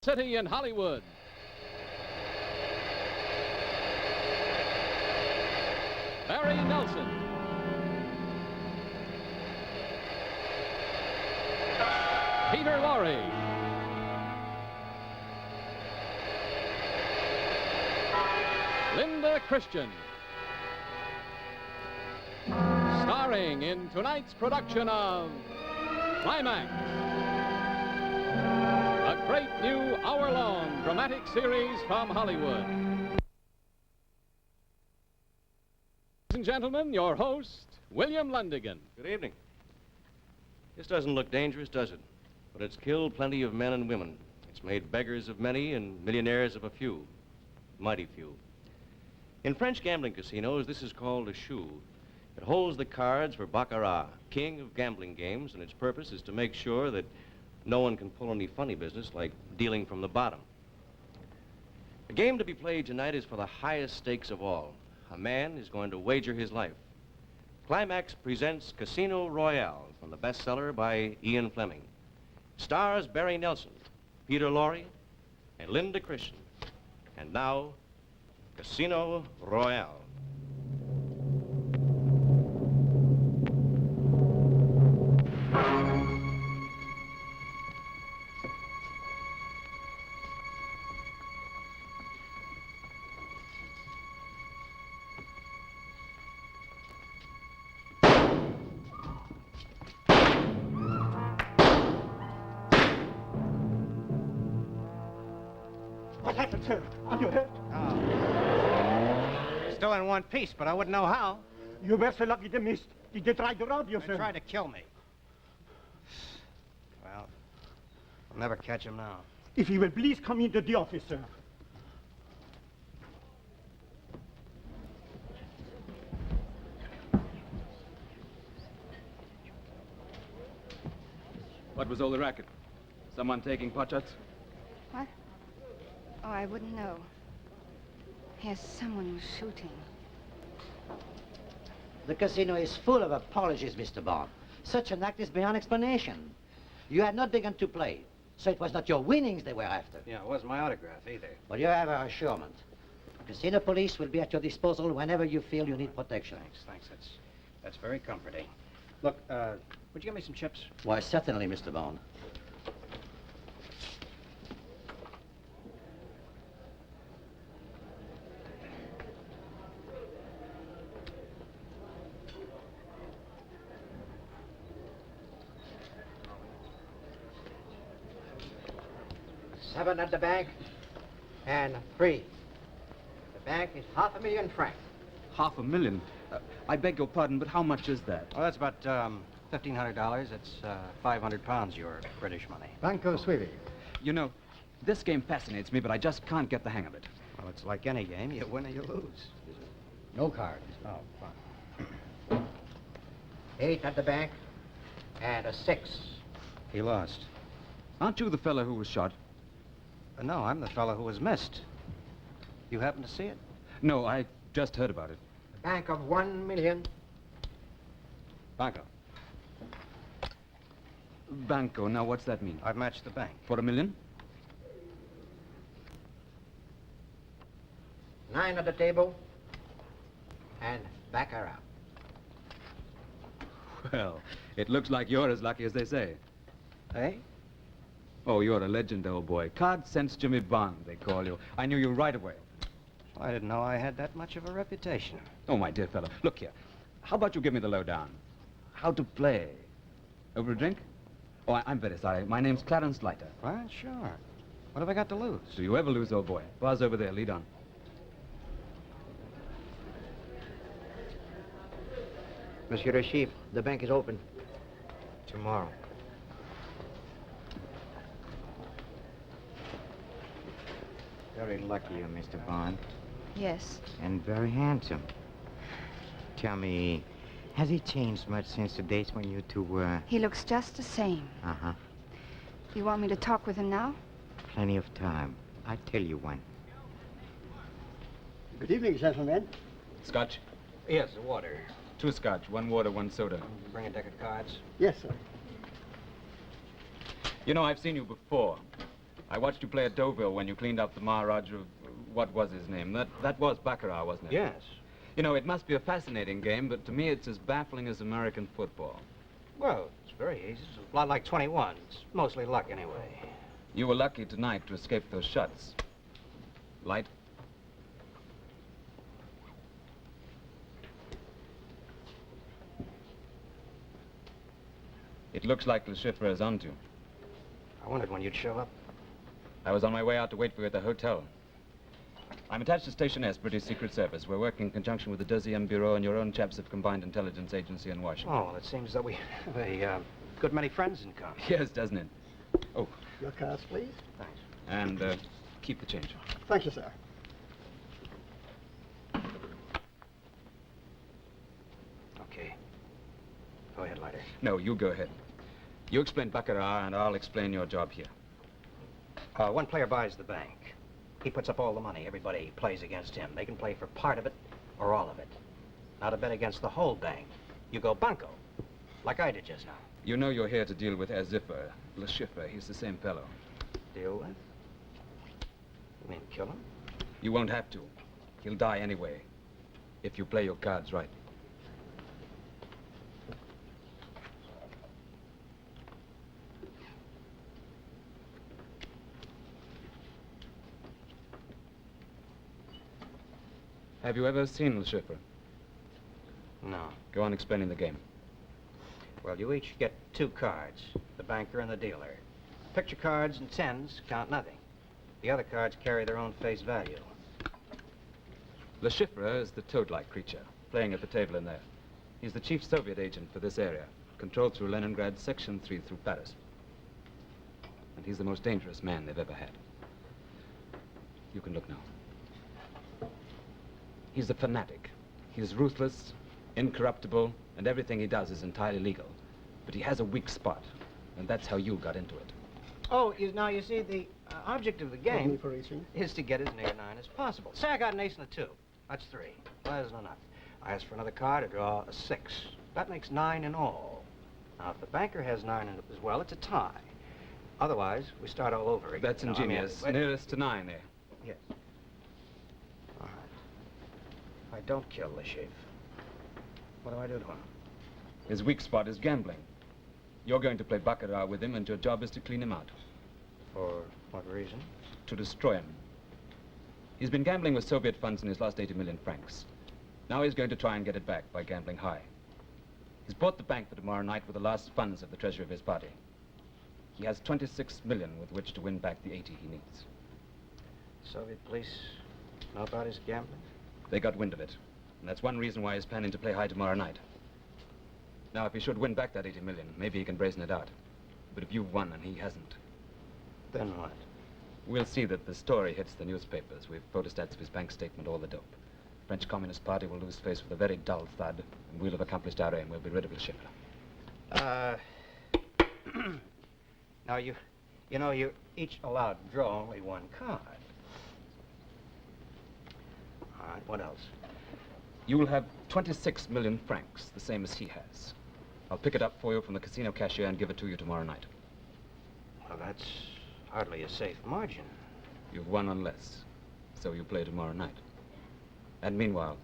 City in Hollywood. Barry Nelson. Peter Lorre. Linda Christian. Starring in tonight's production of Climax, a great new hour-long dramatic series from Hollywood. Ladies and gentlemen, your host, William Lundigan. Good evening. This doesn't look dangerous, does it? But it's killed plenty of men and women. It's made beggars of many and millionaires of a few. Mighty few. In French gambling casinos, this is called a shoe. It holds the cards for baccarat, king of gambling games, and its purpose is to make sure that no one can pull any funny business like dealing from the bottom. The game to be played tonight is for the highest stakes of all. A man is going to wager his life. Climax presents Casino Royale from the bestseller by Ian Fleming. Stars Barry Nelson, Peter Lorre, and Linda Christian. And now, Casino Royale. What happened, sir? Are you hurt? Still in one piece, but I wouldn't know how. You were so lucky they missed. Did they try to rob you, They sir? tried to kill me. Well, I'll never catch him now. If you will please come into the office, sir. What was all the racket? Someone taking pot shots? What? Oh, I wouldn't know. Yes, someone was shooting. The casino is full of apologies, Mr. Bond. Such an act is beyond explanation. You had not begun to play, so it was not your winnings they were after. Yeah, it wasn't my autograph either. But you have our assurance. Casino police will be at your disposal whenever you feel you need protection. Thanks. That's very comforting. Look, would you give me some chips? Why, certainly, Mr. Bond. $7 at the bank, and 3. The bank is $500,000 francs. $500,000? I beg your pardon, but how much is that? Well, that's about $1,500. It's 500 pounds, your British money. Banco Suivi. You know, this game fascinates me, but I just can't get the hang of it. Well, it's like any game. You win or you lose. No cards. Oh, fine. 8 at the bank, and a 6. He lost. Aren't you the fellow who was shot? No, I'm the fellow who was missed. You happen to see it? No, I just heard about it. Bank of 1 million. Banco. Banco, now what's that mean? I've matched the bank. For $1 million? 9 at the table, and baccarat. Well, it looks like you're as lucky as they say. Eh? Oh, you're a legend, old boy. Card Sense Jimmy Bond, they call you. I knew you right away. I didn't know I had that much of a reputation. Oh, my dear fellow, look here. How about you give me the lowdown? How to play? Over a drink? Oh, I'm very sorry. My name's Clarence Leiter. Well, sure. What have I got to lose? Do you ever lose, old boy? Bar's over there. Lead on. Monsieur le Chief, the bank is open tomorrow. Very lucky you, Mr. Bond. Yes. And very handsome. Tell me, has he changed much since the days when you two were... He looks just the same. Uh-huh. You want me to talk with him now? Plenty of time. I'll tell you when. Good evening, gentlemen. Scotch? Yes, the water. 2 scotch, 1 water, 1 soda. Bring a deck of cards. Yes, sir. You know, I've seen you before. I watched you play at Deauville when you cleaned up the Maharaja of... what was his name? That was Baccarat, wasn't it? Yes. You know, it must be a fascinating game, but to me it's as baffling as American football. Well, it's very easy. It's a lot like 21. It's mostly luck anyway. You were lucky tonight to escape those shots. Light? It looks like Le Chiffre is onto you. I wondered when you'd show up. I was on my way out to wait for you at the hotel. I'm attached to Station S, British Secret Service. We're working in conjunction with the Deuxième Bureau and your own chaps of Combined Intelligence Agency in Washington. Oh, well, it seems that we have a good many friends in common. Yes, doesn't it? Oh, Your cards, please. Thanks. and keep the change. Thank you, sir. Okay. Go ahead, Leiter. No, you go ahead. You explain Baccarat, and I'll explain your job here. One player buys the bank. He puts up all the money. Everybody plays against him. They can play for part of it or all of it. Now to bet against the whole bank, you go banco, like I did just now. You know you're here to deal with Aziffer, Le Chiffre. He's the same fellow. Deal with? You mean kill him? You won't have to. He'll die anyway, if you play your cards right. Have you ever seen Le Chiffre? No. Go on explaining the game. Well, you each get 2 cards, the banker and the dealer. Picture cards and tens count nothing. The other cards carry their own face value. Le Chiffre is the toad-like creature, playing at the table in there. He's the chief Soviet agent for this area, controlled through Leningrad, Section 3 through Paris. And he's the most dangerous man they've ever had. You can look now. He's a fanatic. He's ruthless, incorruptible, and everything he does is entirely legal. But he has a weak spot, and that's how you got into it. Oh, now you see, the object of the Give me game for each. is to get as near 9 as possible. Say I got an ace and a 2. That's 3. Well, that isn't enough. I ask for another card to draw a 6. That makes 9 in all. Now, if the banker has 9 as well, it's a tie. Otherwise, we start all over again. That's ingenious. Nearest to 9 there. Yes. All right. If I don't kill the chief, what do I do to him? His weak spot is gambling. You're going to play Baccarat with him, and your job is to clean him out. For what reason? To destroy him. He's been gambling with Soviet funds and he's lost 80 million francs. Now he's going to try and get it back by gambling high. He's bought the bank for tomorrow night with the last funds of the treasury of his party. He has 26 million with which to win back the 80 he needs. Soviet police know about his gambling? They got wind of it, and that's one reason why he's planning to play high tomorrow night. Now, if he should win back that 80 million, maybe he can brazen it out. But if you've won and he hasn't, Then what? we'll see that the story hits the newspapers. We've photostats of his bank statement, all the dope. French Communist Party will lose face with a very dull thud, and we'll have accomplished our aim. We'll be rid of Le Chiffre. Now, you know, you're each allowed to draw only 1 card. All right, what else? You'll have 26 million francs, the same as he has. I'll pick it up for you from the casino cashier and give it to you tomorrow night. Well, that's hardly a safe margin. You've won on less, so you play tomorrow night. And meanwhile,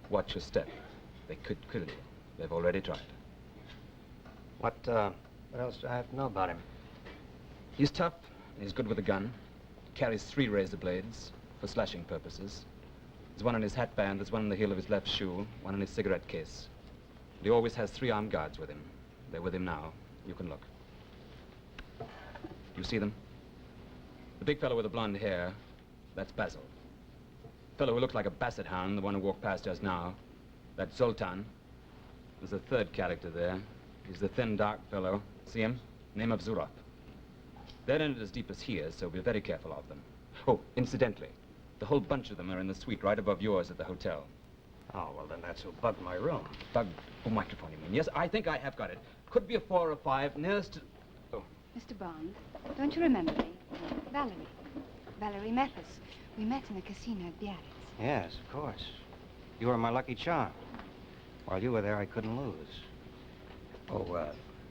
watch your step. They could kill you. They've already tried. What else do I have to know about him? He's tough, and he's good with a gun. Carries 3 razor blades for slashing purposes. There's one on his hat band, there's one on the heel of his left shoe, one in his cigarette case. And he always has 3 armed guards with him. They're with him now. You can look. You see them? The big fellow with the blonde hair, that's Basil. The fellow who looked like a basset hound, the one who walked past us now, that's Zoltan. There's a 3rd character there. He's the thin, dark fellow. See him? Name of Zurov. They're in it as deep as he is, so be very careful of them. Oh, incidentally, the whole bunch of them are in the suite right above yours at the hotel. Oh, well, then that's who bugged my room. Bugged? Oh, microphone, you mean? Yes, I think I have got it. Could be a 4 or 5, nearest to... Oh. Mr. Bond, don't you remember me? Valerie. Valerie Mathis. We met in the casino at Biarritz. Yes, of course. You were my lucky charm. While you were there, I couldn't lose. Oh,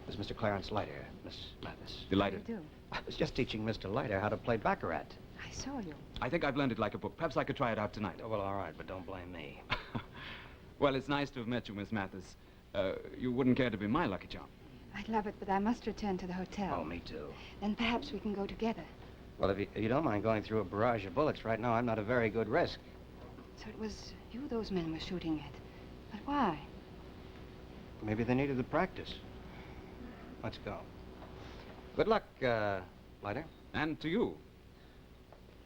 there's Mr. Clarence Leiter, Miss Mathis. Delighted. You do. I was just teaching Mr. Leiter how to play baccarat. I saw you. I think I've learned it like a book. Perhaps I could try it out tonight. Oh, well, all right, but don't blame me. Well, it's nice to have met you, Miss Mathis. You wouldn't care to be my lucky charm. I'd love it, but I must return to the hotel. Oh, me too. Then perhaps we can go together. Well, if you don't mind going through a barrage of bullets right now, I'm not a very good risk. So it was you those men were shooting at. But why? Maybe they needed the practice. Let's go. Good luck, Leiter. And to you.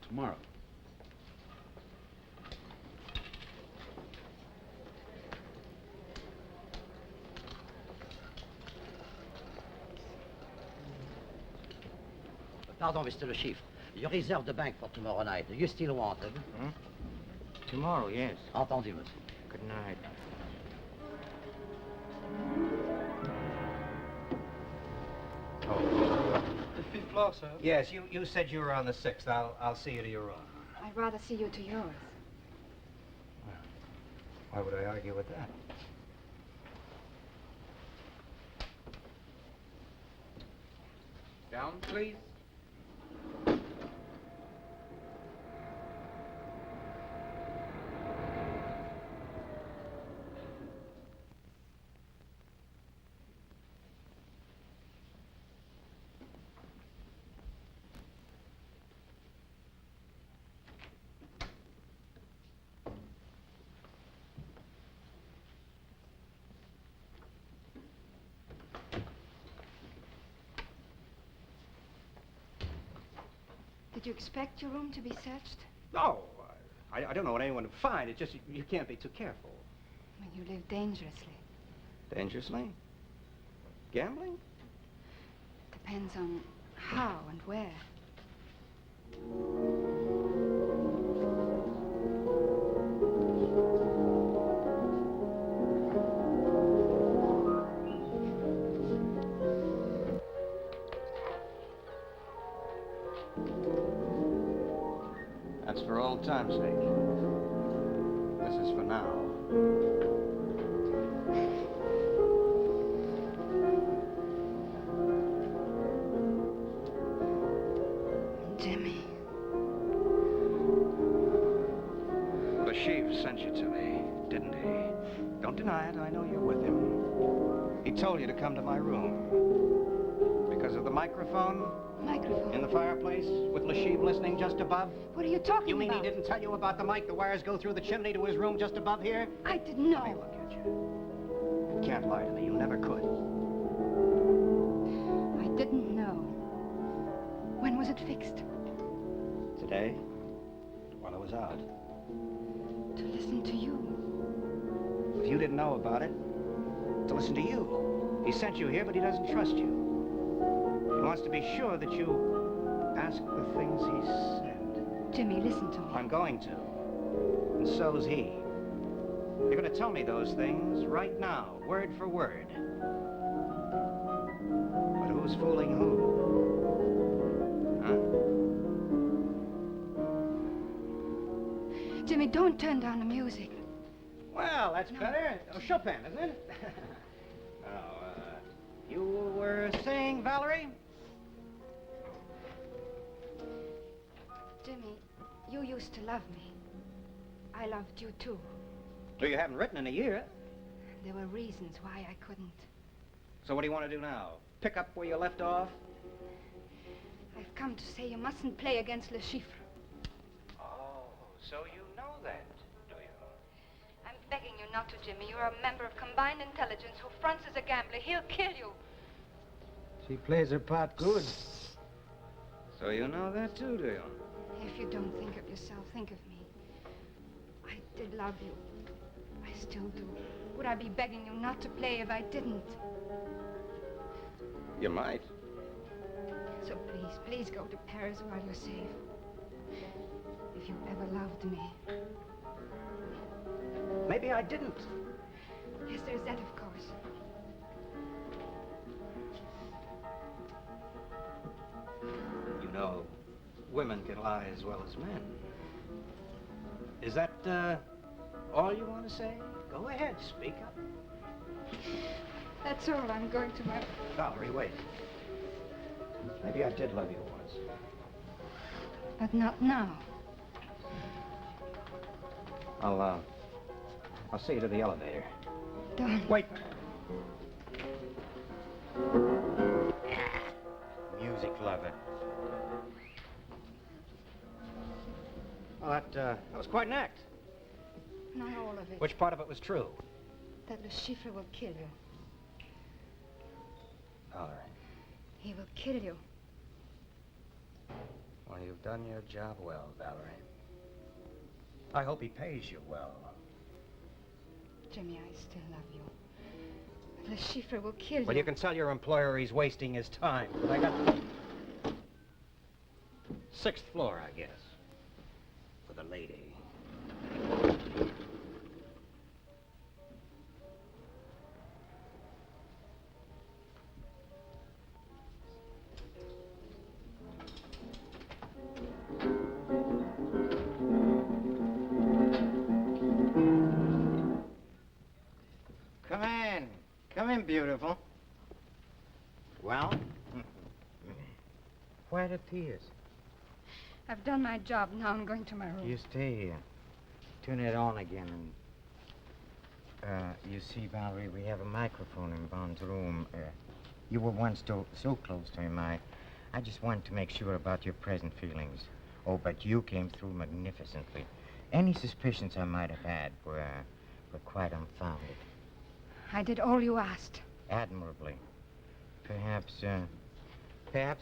Tomorrow. Pardon, Mr. Le Chiffre. You reserve the bank for tomorrow night. Do you still want it? Hmm? Tomorrow, yes. Entendu, monsieur. Good night. The fifth floor, sir? Yes, you said you were on the 6th. I'll see you to your room. I'd rather see you to yours. Why would I argue with that? Down, please. Did you expect your room to be searched? No, I don't know what anyone would find. It's just you can't be too careful. Well, you live dangerously. Dangerously? Gambling? Depends on how and where. That's for old time's sake. This is for now. Jimmy. The chief sent you to me, didn't he? Don't deny it. I know you're with him. He told you to come to my room. Because of the microphone? Microphone. In the fireplace, with Lashib listening just above? What are you talking You mean about? he didn't tell you about the mic? The wires go through the chimney to his room just above here? I didn't know. Let me look at you. You can't lie to me. You never could. I didn't know. When was it fixed? Today, while I was out. To listen to you. If you didn't know about it, to listen to you. He sent you here, but he doesn't trust you. He wants to be sure that you ask the things he said. Jimmy, listen to me. I'm going to. And so's he. You're going to tell me those things right now, word for word. But who's fooling who? Huh? Jimmy, don't turn down the music. Well, that's better. Oh, Chopin, isn't it? You were saying, Valerie? Jimmy, you used to love me. I loved you too. So you haven't written in a year. There were reasons why I couldn't. So what do you want to do now? Pick up where you left off? I've come to say you mustn't play against Le Chiffre. Oh, so you know that, do you? I'm begging you not to, Jimmy. You're a member of Combined Intelligence who fronts as a gambler. He'll kill you. She plays her part good. So you know that too, do you? If you don't think of yourself, think of me. I did love you. I still do. Would I be begging you not to play if I didn't? You might. So please, please go to Paris while you're safe. If you ever loved me. Maybe I didn't. Yes, there's that, of course. You know, women can lie as well as men. Is that, all you want to say? Go ahead, speak up. That's all. I'm going to my... Valerie, wait. Maybe I did love you once. But not now. I'll see you to the elevator. Don't. Wait. Music lover. Well, that was quite an act. Not all of it. Which part of it was true? That Le Chiffre will kill you. Valerie. He will kill you. Well, you've done your job well, Valerie. I hope he pays you well. Jimmy, I still love you. But Le Chiffre will kill you. Well, you can tell your employer he's wasting his time. But I got... 6th floor, I guess. For the lady. Come in. Come in, beautiful. Well? Why the tears? I've done my job. Now I'm going to my room. You stay here. Turn it on again and... you see, Valerie, we have a microphone in Bond's room. You were once so close to him. I just wanted to make sure about your present feelings. Oh, but you came through magnificently. Any suspicions I might have had were quite unfounded. I did all you asked. Admirably. Perhaps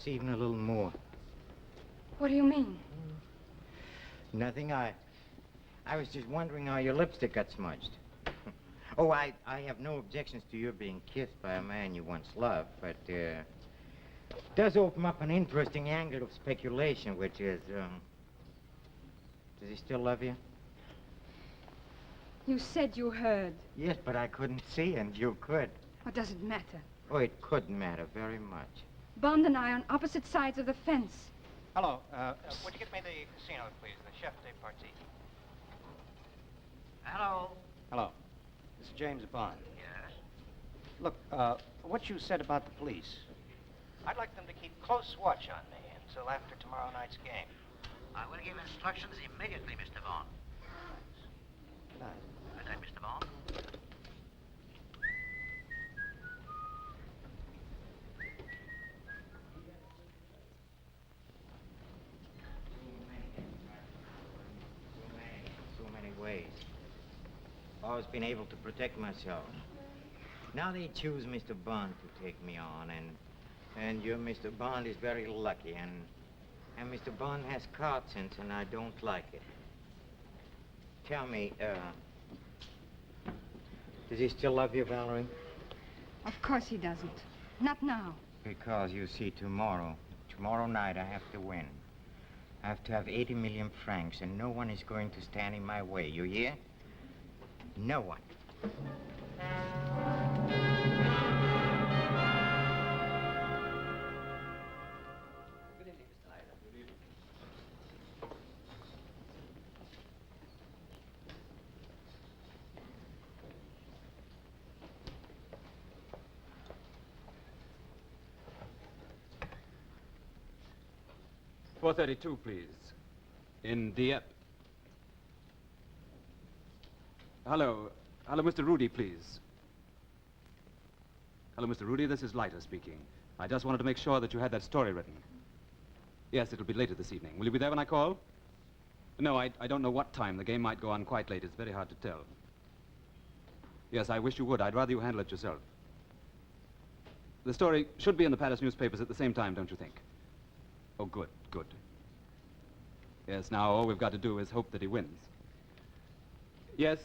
even a little more. What do you mean? Nothing. I was just wondering how your lipstick got smudged. Oh, I have no objections to your being kissed by a man you once loved, but it does open up an interesting angle of speculation, which is, does he still love you? You said you heard. Yes, but I couldn't see, and you could. What does it matter? Oh, it could matter very much. Bond and I are on opposite sides of the fence. Hello. Would you get me the casino, please? The chef de partie. Hello. Hello. This is James Bond. Yes? Look, what you said about the police. I'd like them to keep close watch on me until after tomorrow night's game. I will give instructions immediately, Mr. Bond. Good night. Good night, Mr. Bond. So many ways. Always been able to protect myself. Now they choose Mr. Bond to take me on, and your Mr. Bond is very lucky, and Mr. Bond has card sense, and I don't like it. Tell me, does he still love you, Valerie? Of course he doesn't. Not now. Because, you see, tomorrow night I have to win. I have to have 80 million francs, and no one is going to stand in my way, you hear? No one. Good evening, Mr. Hyder. Good evening. .432, please. In Dieppe. Hello, Mr. Rudy, please. Hello, Mr. Rudy, this is Leiter speaking. I just wanted to make sure that you had that story written. Yes, it'll be later this evening. Will you be there when I call? No, I don't know what time. The game might go on quite late. It's very hard to tell. Yes, I wish you would. I'd rather you handle it yourself. The story should be in the Paris newspapers at the same time, don't you think? Oh, good, good. Yes, now all we've got to do is hope that he wins. Yes,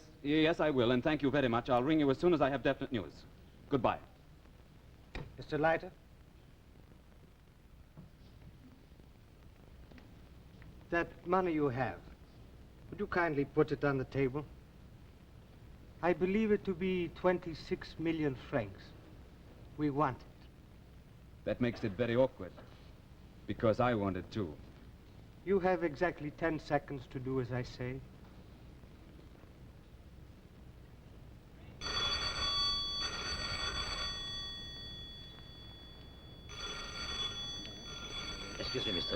I will, and thank you very much. I'll ring you as soon as I have definite news. Goodbye. Mr. Leiter? That money you have, would you kindly put it on the table? I believe it to be 26 million francs. We want it. That makes it very awkward, because I want it too. You have exactly 10 seconds to do as I say.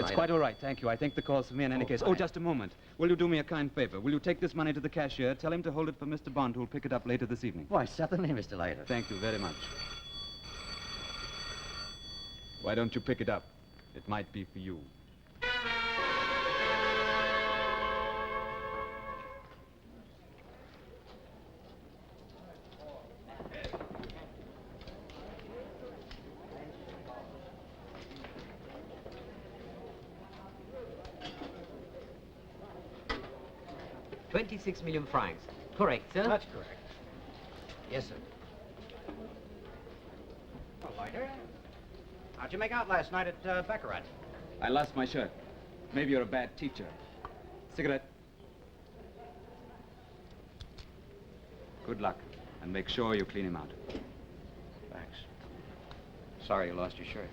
Leiter. It's quite all right, thank you. I think the call's for me in any case. Oh, fine. just a moment. Will you do me a kind favor? Will you take this money to the cashier, tell him to hold it for Mr. Bond, who'll pick it up later this evening? Why, certainly, Mr. Leiter. Thank you very much. Why don't you pick it up? It might be for you. $26 million francs. Correct, sir? That's correct. Yes, sir. Well, Leiter, how'd you make out last night at Baccarat? I lost my shirt. Maybe you're a bad teacher. Cigarette. Good luck, and make sure you clean him out. Thanks. Sorry you lost your shirt.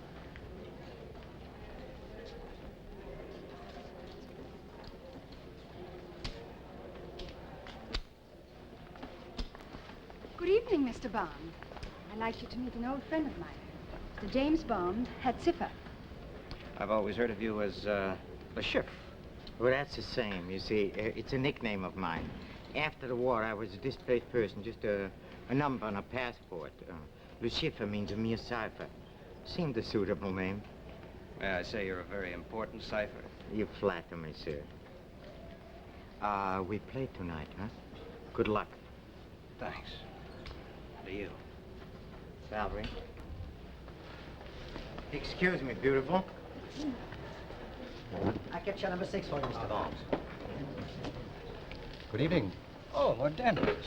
Good evening, Mr. Bond. I'd like you to meet an old friend of mine, Mr. James Bond, hat Ziffer. I've always heard of you as, Le Chiffre. Well, that's the same. You see, it's a nickname of mine. After the war, I was a displaced person, just a number on a passport. Le Chiffre means a mere cipher. Seemed a suitable name. May I say you're a very important cipher? You flatter me, sir. We play tonight, huh? Good luck. Thanks. To you. Valerie. Excuse me, beautiful. I get your number 6 for you, Mr. Bond. Good evening. Oh, Lord Danvers.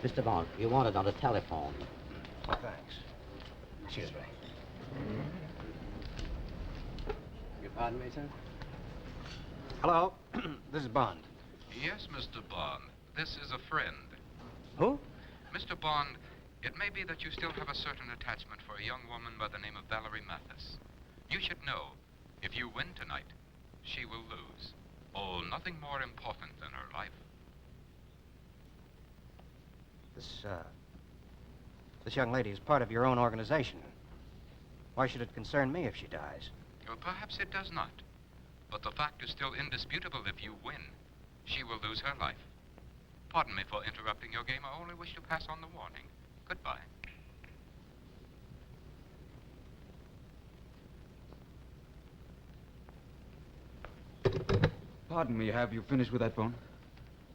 Mr. Bond, you wanted on the telephone. Oh, thanks. Excuse me. You pardon me, sir? Hello. This is Bond. Yes, Mr. Bond. This is a friend. Who? Mr. Bond, it may be that you still have a certain attachment for a young woman by the name of Valerie Mathis. You should know, if you win tonight, she will lose. Oh, nothing more important than her life. This young lady is part of your own organization. Why should it concern me if she dies? Well, perhaps it does not. But the fact is still indisputable. If you win, she will lose her life. Pardon me for interrupting your game. I only wish to pass on the warning. Goodbye. Pardon me, have you finished with that phone?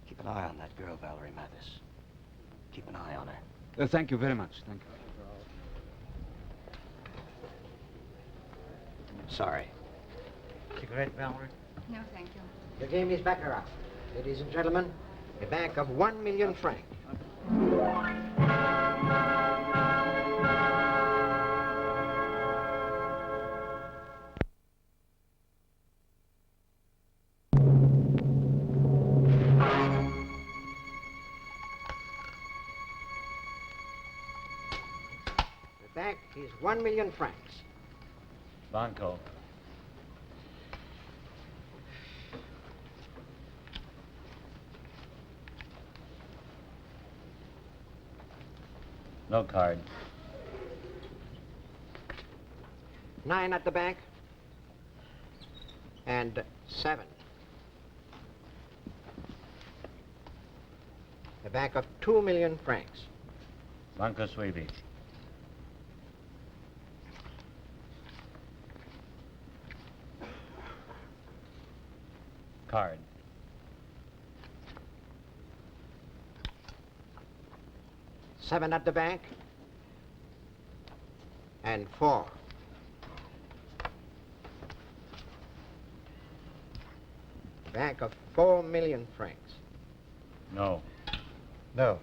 Keep an eye on that girl, Valerie Mathis. Keep an eye on her. Thank you very much, thank you. Sorry. Cigarette, Valerie? No, thank you. The game is Baccarat. Ladies and gentlemen, a bank of 1 million francs. The bank is 1 million francs. Banco. No card. 9 at the bank. And 7. A bank of 2 million francs. Banco Suivi. Card. 7 at the bank. And 4. Bank of 4 million francs. No. No.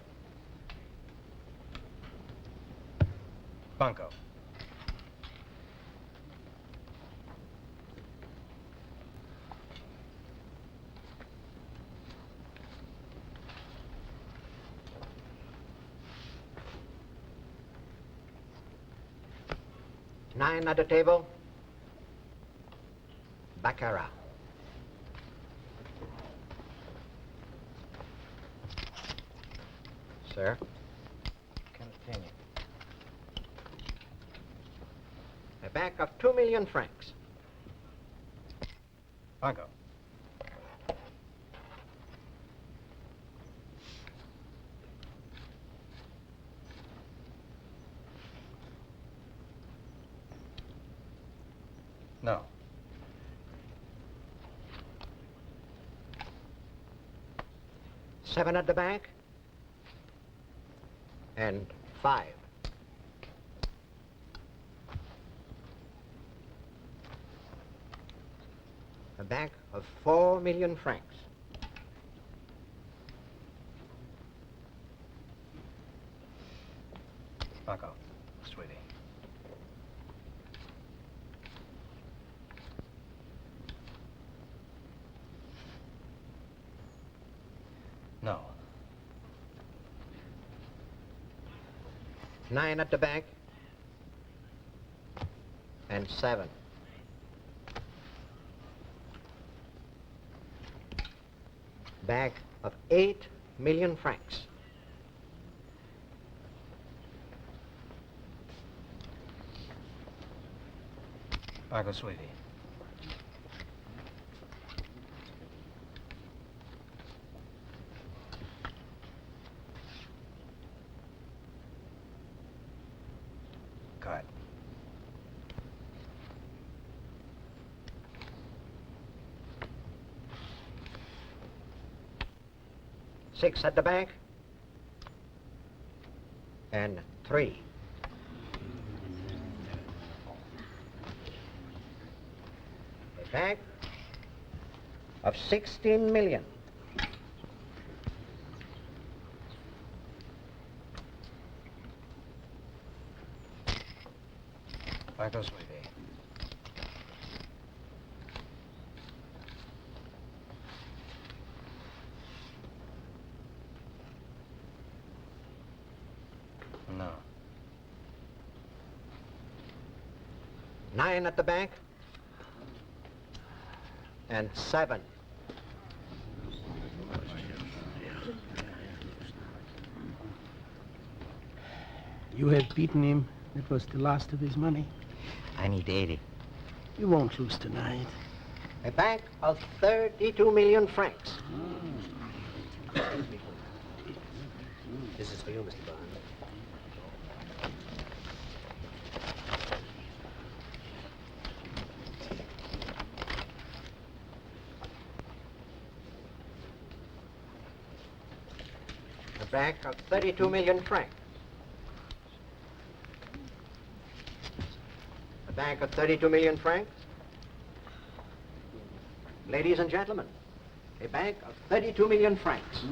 Banco. Nine at the table. Baccarat. Sir? Continue. A bank of 2 million francs. Paco. No. Seven at the bank. And 5. A bank of 4 million francs. Paco. Sweetie. No. 9 at the bank. And 7. Bank of 8 million francs. Paco, sweetie. Cut. Six at the bank. And 3. A bank of 16 million. Paco, sweetie. No. 9 at the bank. And 7. You have beaten him. It was the last of his money. I need 80. You won't lose tonight. A bank of 32 million francs. This is for you, Mr. Bond. A bank of 32 million francs. A bank of 32 million francs. Ladies and gentlemen, a bank of 32 million francs.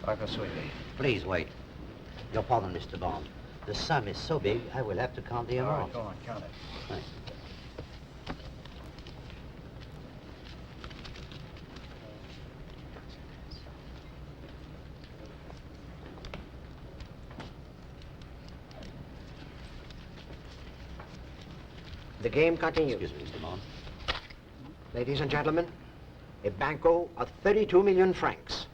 Paco, sweetie. Please wait. Your pardon, Mr. Bond. The sum is so big, I will have to count the All right, amount. go on, count it. Thanks. The game continues. Excuse me, Mr. Bond. Ladies and gentlemen, a banco of 32 million francs.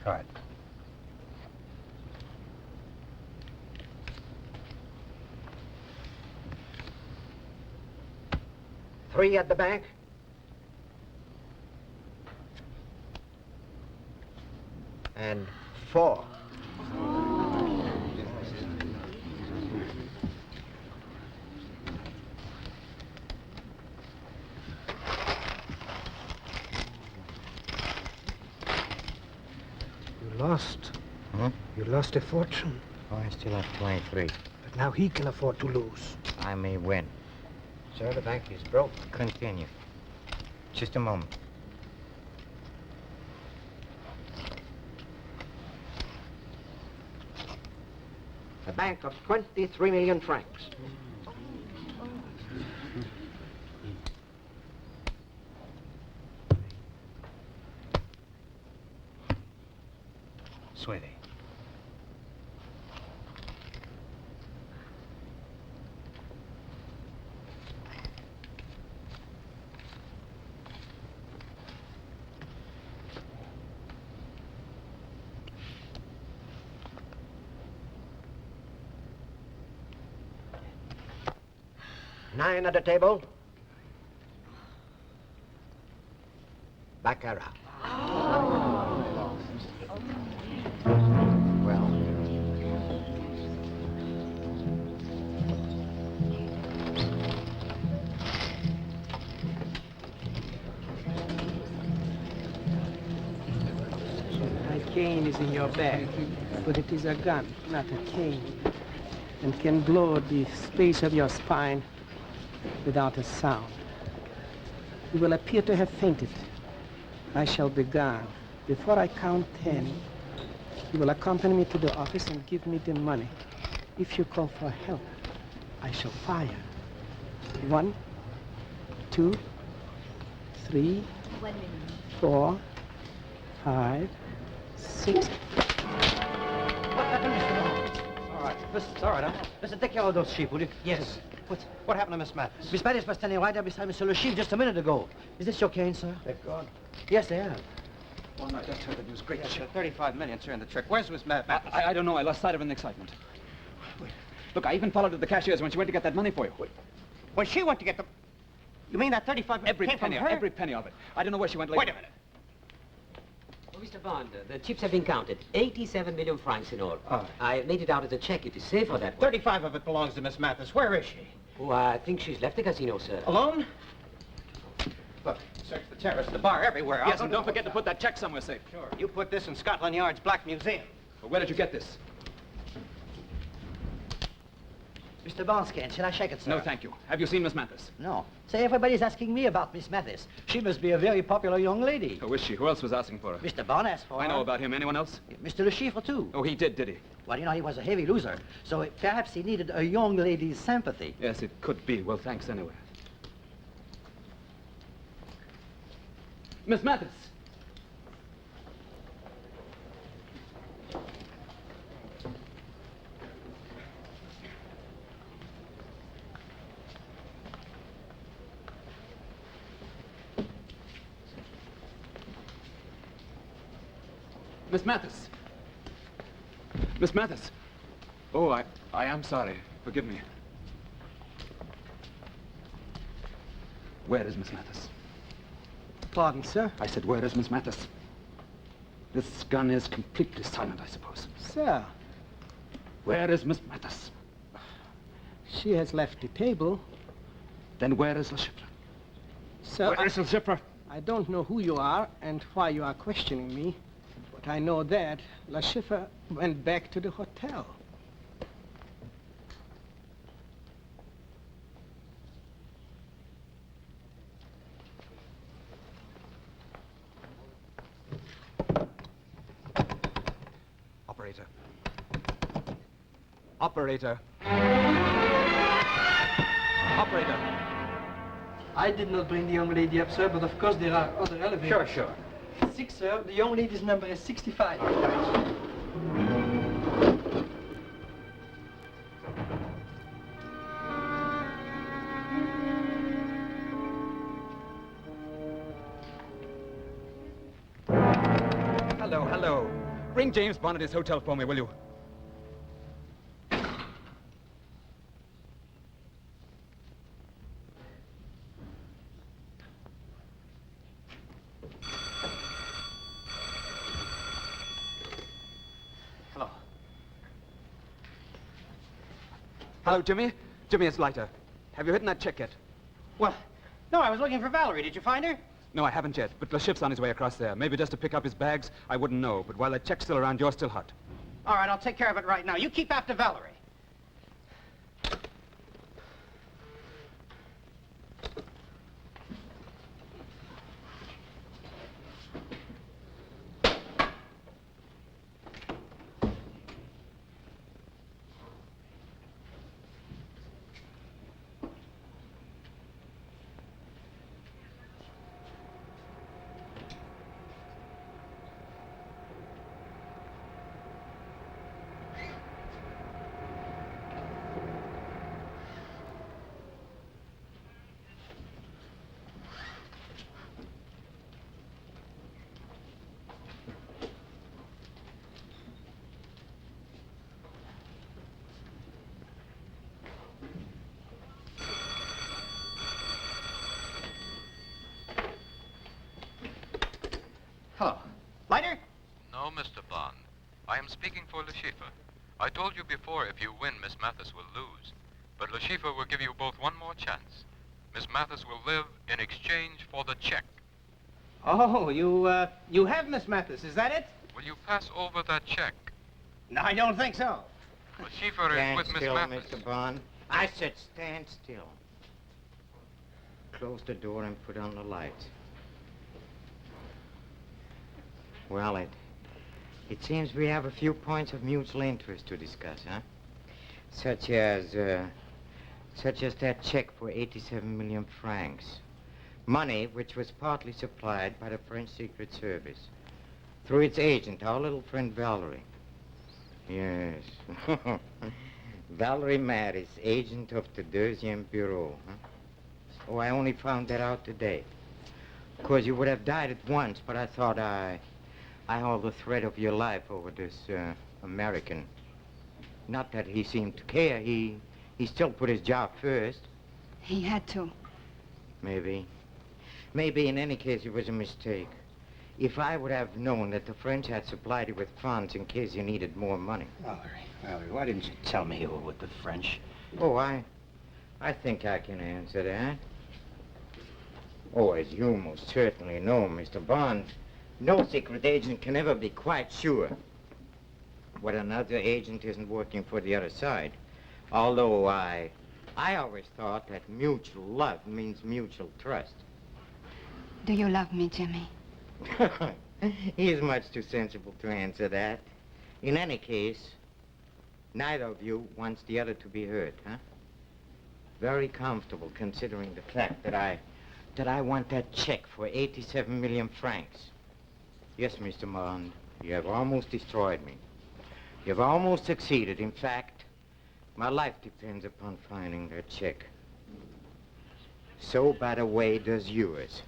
Cut. Three at the bank. And 4. You lost. Hmm? You lost a fortune. Oh, I still have 23. But now he can afford to lose. I may win. Sir, the bank is broke. Continue. Just a moment. A bank of 23 million francs. Sweetie. 9 at the table. Baccarat. Well. My cane is in your bag, but it is a gun, not a cane, and can blow the space of your spine without a sound. You will appear to have fainted. I shall be gone. Before I count 10, you will accompany me to the office and give me the money. If you call for help, I shall fire. 1, 2, 3, 4, 5, 6. What happened, Mr. Bond? All right. It's all right. Listen, take care of those sheep, will you? Yes. What happened to Miss Mathis? Miss Mathis was standing right there beside Mr. Le Chiffre just a minute ago. Is this your cane, sir? They've gone. Yes, they have. Oh, no, I just heard the news. Great. Yes, 35 million in the trick. Where's Miss Mathis? I don't know. I lost sight of her in the excitement. Look, I even followed her to the cashier's when she went to get that money for you. When she went to get the... You mean that 35 million Every came penny, from her? every penny of it. I don't know where she went later. Wait a minute. Oh, Mr. Bond, the chips have been counted. 87 million francs in all. Oh. I made it out as a check. It is safe for that one. 35 of it belongs to Miss Mathis. Where is she? Oh, I think she's left the casino, sir. Alone? Look, search the terrace, the bar, everywhere. Yes, and don't forget to put that check somewhere safe. Sure. You put this in Scotland Yard's Black Museum. But where did you get this? Mr. Bond's cane. Shall I shake it, sir? No, thank you. Have you seen Miss Mathis? No. Say, everybody's asking me about Miss Mathis. She must be a very popular young lady. Oh, is she? Who else was asking for her? Mr. Bond asked for her. I know about him. Anyone else? Mr. Le Chiffre, too. Oh, he did he? Well, you know, he was a heavy loser, so perhaps he needed a young lady's sympathy. Yes, it could be. Well, thanks anyway. Miss Mathis! Miss Mathis! Miss Mathis! Oh, I am sorry. Forgive me. Where is Miss Mathis? Pardon, sir? I said, where is Miss Mathis? This gun is completely silent, I suppose. Sir, Where is Miss Mathis? she has left the table. Then where is Le Chiffre? Sir, Where is Le Chiffre? I don't know who you are and why you are questioning me, but I know that Le Chiffre went back to the hotel. Operator. Operator. Operator. I did not bring the young lady up, sir, but of course there are other elevators. Sure. 6, sir. The young lady's number is 65. Hello. Bring James Bond at his hotel for me, will you? Hello. Hello, Jimmy? Jimmy, it's Leiter. Have you hidden that check yet? Well, no, I was looking for Valerie. Did you find her? No, I haven't yet, but Le Chiffre's on his way across there. Maybe just to pick up his bags. I wouldn't know, but while that check's still around, you're still hot. All right, I'll take care of it right now. You keep after Valerie. Hello. Lighter? No, Mr. Bond. I am speaking for Le Chiffre. I told you before if you win, Miss Mathis will lose. But Le Chiffre will give you both one more chance. Miss Mathis will live in exchange for the check. Oh, you have Miss Mathis, is that it? Will you pass over that check? No, I don't think so. Le Chiffre is Stand with Miss still, Mathis. Mr. Bond. I said stand still. Close the door and put on the lights. Well, it seems we have a few points of mutual interest to discuss, huh? Such as that check for 87 million francs. Money which was partly supplied by the French Secret Service through its agent, our little friend Valerie. Yes. Valerie Mattis, agent of the Deuxième Bureau, huh? Oh, I only found that out today. Of course, you would have died at once, but I thought I hold the thread of your life over this American. Not that he seemed to care. He still put his job first. He had to. Maybe. Maybe in any case it was a mistake. If I would have known that the French had supplied you with funds in case you needed more money. Valerie, why didn't you tell me you were with the French? Oh, I think I can answer that. Oh, as you most certainly know, Mr. Bond, no secret agent can ever be quite sure when another agent isn't working for the other side. Although I always thought that mutual love means mutual trust. Do you love me, Jimmy? He is much too sensible to answer that. In any case, neither of you wants the other to be hurt, huh? Very comfortable considering the fact that I want that check for 87 million francs. Yes, Mr. Bond, you have almost destroyed me. You've almost succeeded. In fact, my life depends upon finding that check. So, by the way, does yours.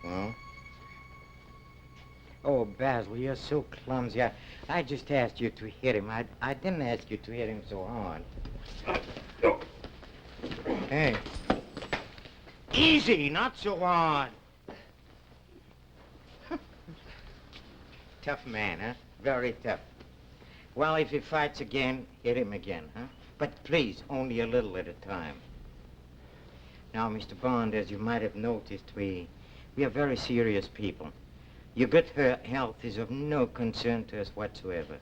Well? Oh, Basil, you're so clumsy. I just asked you to hit him. I didn't ask you to hit him so hard. Hey. Easy, not so hard. Tough man, huh? Very tough. Well, if he fights again, hit him again, huh? But please, only a little at a time. Now, Mr. Bond, as you might have noticed, we are very serious people. Your good health is of no concern to us whatsoever.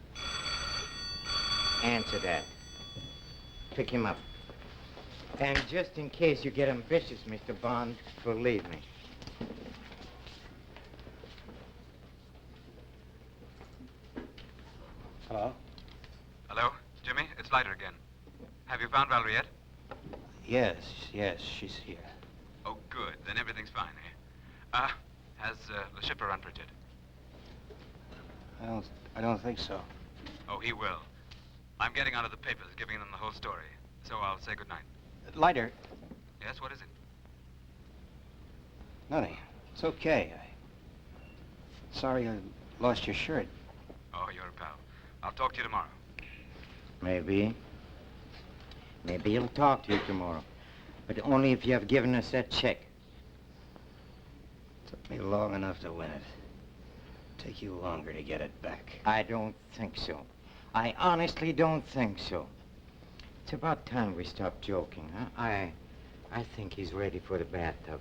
Answer that. Pick him up. And just in case you get ambitious, Mr. Bond, believe me. Hello? Hello? Jimmy, it's Leiter again. Have you found Valerie yet? Yes, she's here. Oh, good. Then everything's fine, eh? Has Le Chiffre unprinted? I don't think so. Oh, he will. I'm getting onto the papers, giving them the whole story. So I'll say goodnight. Lighter. Yes, what is it? Nothing. It's okay. Sorry I lost your shirt. Oh, you're a pal. I'll talk to you tomorrow. Maybe. Maybe he'll talk to you tomorrow. But only if you have given us that check. Took me long enough to win it. Take you longer to get it back. I don't think so. I honestly don't think so. It's about time we stopped joking, huh? I think he's ready for the bathtub.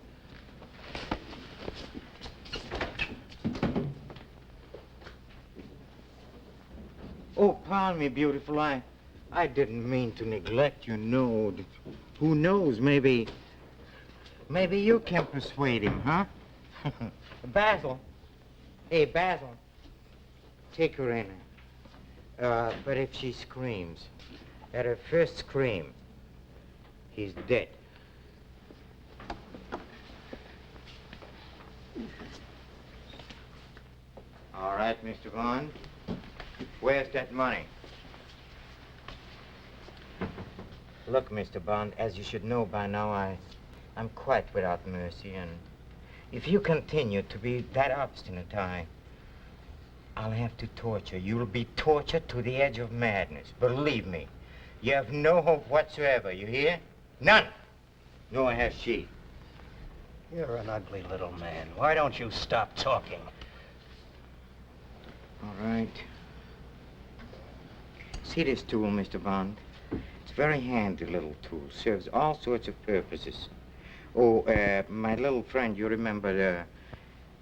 Oh, pardon me, beautiful. I didn't mean to neglect you, no. Who knows, maybe you can persuade him, huh? Basil. Hey, Basil. Take her in. But if she screams, at her first scream, he's dead. All right, Mr. Bond. Where's that money? Look, Mr. Bond, as you should know by now, I'm quite without mercy, and If you continue to be that obstinate, I'll have to torture. You'll be tortured to the edge of madness. Believe me. You have no hope whatsoever, you hear? None. Nor has she. You're an ugly little man. Why don't you stop talking? All right. See this tool, Mr. Bond? It's a very handy little tool. Serves all sorts of purposes. Oh, my little friend, you remember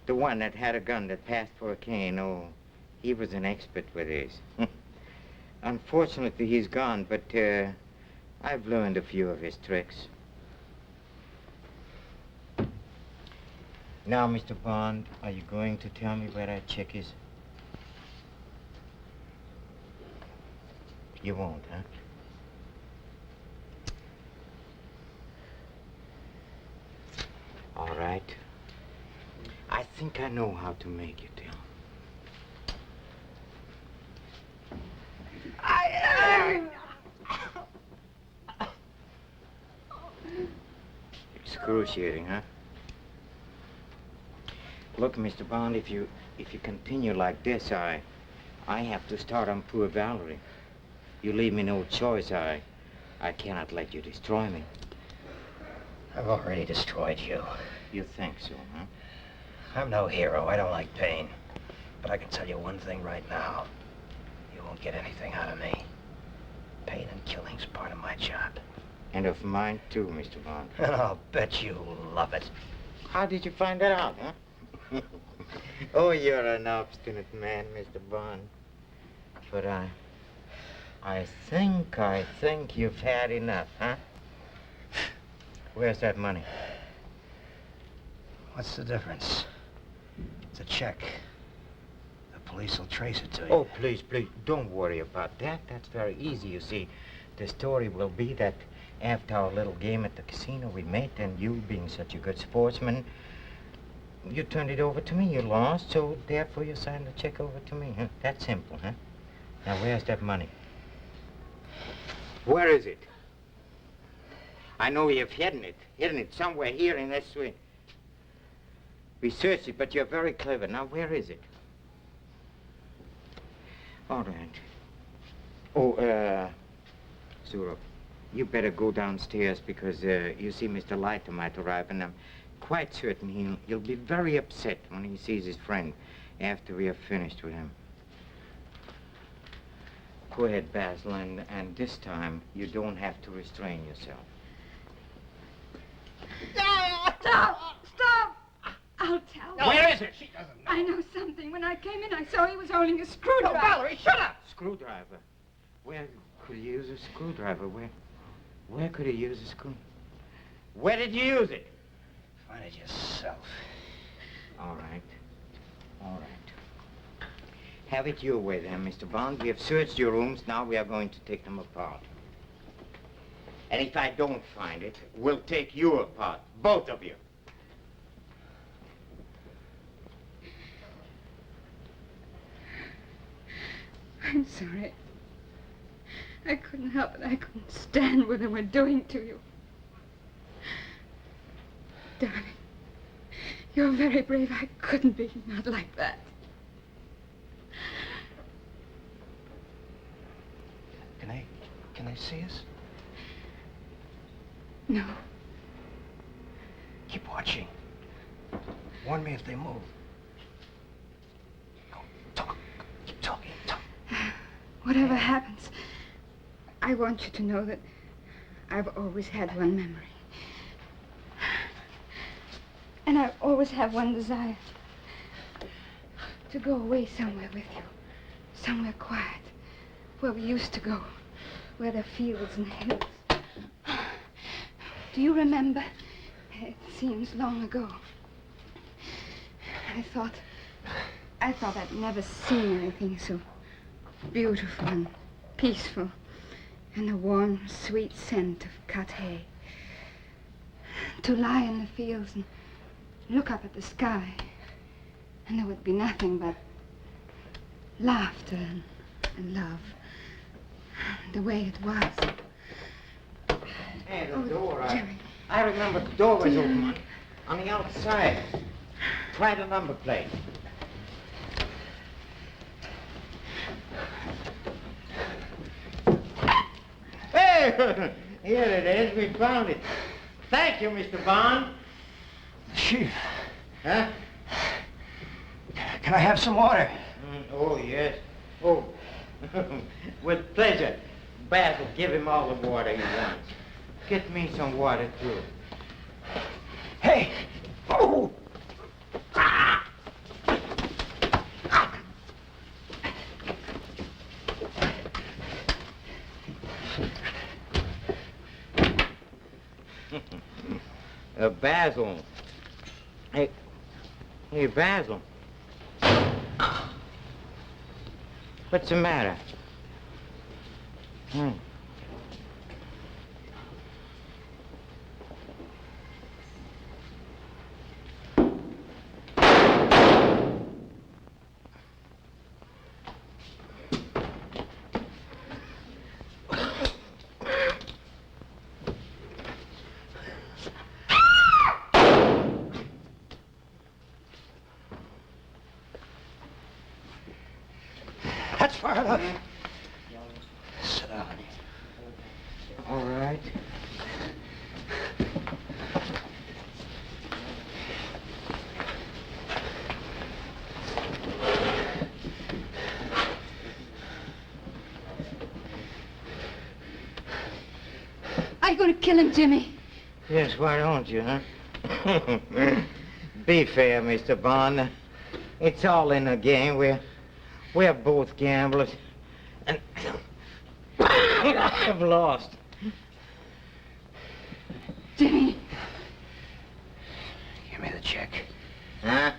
the one that had a gun that passed for a cane? Oh, he was an expert with this. Unfortunately, he's gone, but I've learned a few of his tricks. Now, Mr. Bond, are you going to tell me where that chick is? You won't, huh? All right. I think I know how to make you tell. Excruciating, huh? Look, Mr. Bond, if you continue like this, I have to start on poor Valerie. You leave me no choice. I cannot let you destroy me. I've already destroyed you. You think so, huh? I'm no hero. I don't like pain. But I can tell you one thing right now. You won't get anything out of me. Pain and killing's part of my job. And of mine, too, Mr. Bond. And I'll bet you love it. How did you find that out, huh? Oh, you're an obstinate man, Mr. Bond. But I think you've had enough, huh? Where's that money? What's the difference? It's a check. The police will trace it to you. Oh, please, don't worry about that. That's very easy, you see. The story will be that after our little game at the casino we made, and you being such a good sportsman, you turned it over to me. You lost, so therefore you signed the check over to me, huh? That's simple, huh? Now, where's that money? Where is it? I know you've hidden it somewhere here in this suite. We searched it, but you're very clever. Now, where is it? All right. Oh, Zuro, you better go downstairs because, you see, Mr. Leiter might arrive, and I'm quite certain he'll be very upset when he sees his friend after we have finished with him. Go ahead, Basil, and this time you don't have to restrain yourself. Stop! I'll tell. No. Where is it? She doesn't know. I know something. When I came in, I saw he was holding a screwdriver. No, Valerie, shut up! Screwdriver? Where could he use a screwdriver? Where could he use a screw? Where did you use it? Find it yourself. All right. Have it your way then, Mr. Bond. We have searched your rooms. Now we are going to take them apart. And if I don't find it, we'll take you apart, both of you. I'm sorry. I couldn't help it. I couldn't stand what they were doing to you. Darling, you're very brave. I couldn't be, not like that. Can I see us? No. Keep watching. Warn me if they move. Go, talk. Keep talking, talk. Whatever happens, I want you to know that I've always had one memory. And I always have one desire. To go away somewhere with you. Somewhere quiet. Where we used to go. Where there are fields and hills. Do you remember? It seems long ago. I thought I'd never seen anything so beautiful and peaceful, and the warm, sweet scent of cut hay. To lie in the fields and look up at the sky, and there would be nothing but laughter and love, the way it was. Hey, the door, Jerry. I remember the door was open on the outside. try the number plate. Hey, here it is. We found it. Thank you, Mr. Bond. Chief, Huh? can I have some water? Oh, yes. Oh, with pleasure. Basil, give him all the water he wants. Get me some water, too. Hey! Oh! Basil. Hey, Basil. What's the matter? That's far enough. Sit down. All right. Are you going to kill him, Jimmy? Yes, why don't you, huh? Be fair, Mr. Bond. It's all in the game. We're both gamblers. And I've lost. Jimmy. Give me the check. Huh?